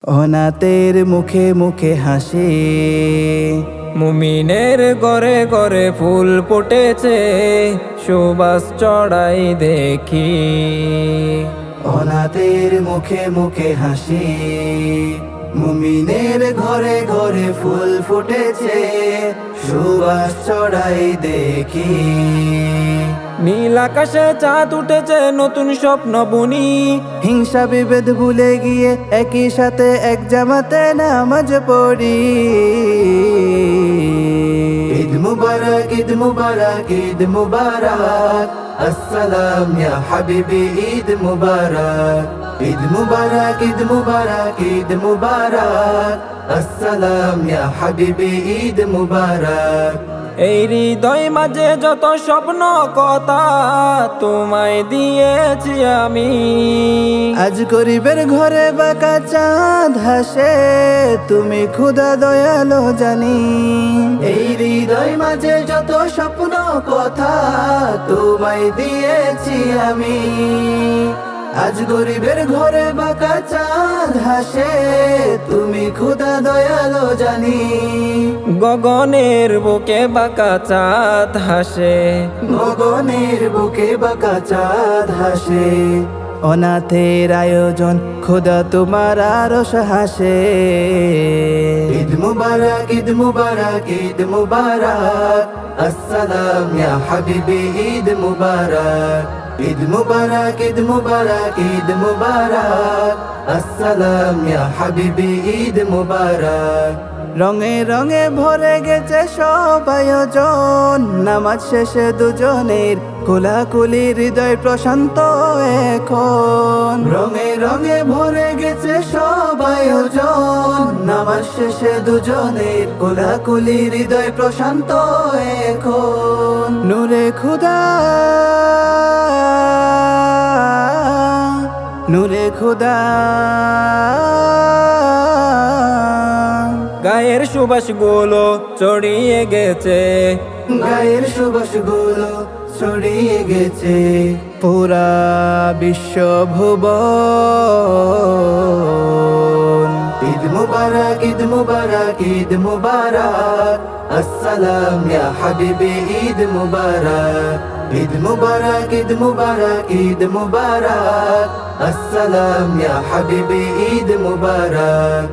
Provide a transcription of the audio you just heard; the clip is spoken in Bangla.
অনাথের মুখে মুখে হাসি, মুমিনের ঘরে ঘরে ফুল ফুটেছে, সুবাস চড়াই দেখি। অনাথের মুখে মুখে হাসি, মুমিনের ঘরে ঘরে ফুল ফুটেছে, সুবাস চড়াই দেখি। নীল আকাশে চাঁদ উঠেছে, নতুন স্বপ্ন বুনি। হিংসা বিভেদ ভুলে গিয়ে একই সাথে এক জামাতে নামাজ পড়ি। ঈদ মুবারক, ঈদ মুবারক, ঈদ মুবারক, আসসালাম ইয়া হাবিবি, ঈদ মুবারক। ঈদ মুবারক, ঈদ মুবারক, ঈদ মুবারক, আসসালাম ইয়া হাবিবি, ঈদ মুবারক। এই হৃদয় মাঝে যত স্বপ্ন কথা, তোমায় দিয়েছি আমি। আজ গরিবের ঘরে বাঁকা চাঁদ হাসে, তুমি খুদা দয়ালো জানি। এই হৃদয় মাঝে যত স্বপ্ন কথা, তোমায় দিয়েছি আমি। আজ গরিবের ঘরে বাঁকা চাঁদ হাসে, তুমি খুদা দয়ালো জানি। গগনের বুকে বাঁকা চাঁদ হাসে, গগনের বুকে বাঁকা চাঁদ হাসে। অনাথের আয়োজন খোদা তোমার আরশ হাসে। ঈদ মুবারক, ঈদ মুবারক, ঈদ মুবারক, আসসালাম ইয়া হাবিবি, ঈদ মুবারক। ঈদ মুবারক, ঈদ মুবারক, ঈদ মুবারক, আসসালাম ইয়া হাবিবি, ঈদ মুবারক। রঙে রঙে ভরে গেছে সব আয়োজন, নামাজ শেষে দুজনের কোলাকুলি, হৃদয় প্রশান্ত এখন। রঙে রঙে ভরে গেছে সব আয়োজন, নামাজ শেষে দুজনের কোলাকুলি, হৃদয় প্রশান্ত এখন। নূরে খুদা, নূরে খুদা, গায়ের সুবাস গুলো ছড়িয়ে গেছে, গায়ের সুবাস গুলো ছড়িয়ে গেছে, পুরা বিশ্ব ভুবন। ঈদ মুবারক, ঈদ মুবারক, ঈদ মুবারক, আসসালাম ইয়া হাবিবি, ঈদ মুবারক। ঈদ মুবারক, ঈদ মুবারক, ঈদ মুবারক, আসসালাম ইয়া হাবিবি, ঈদ মুবারক।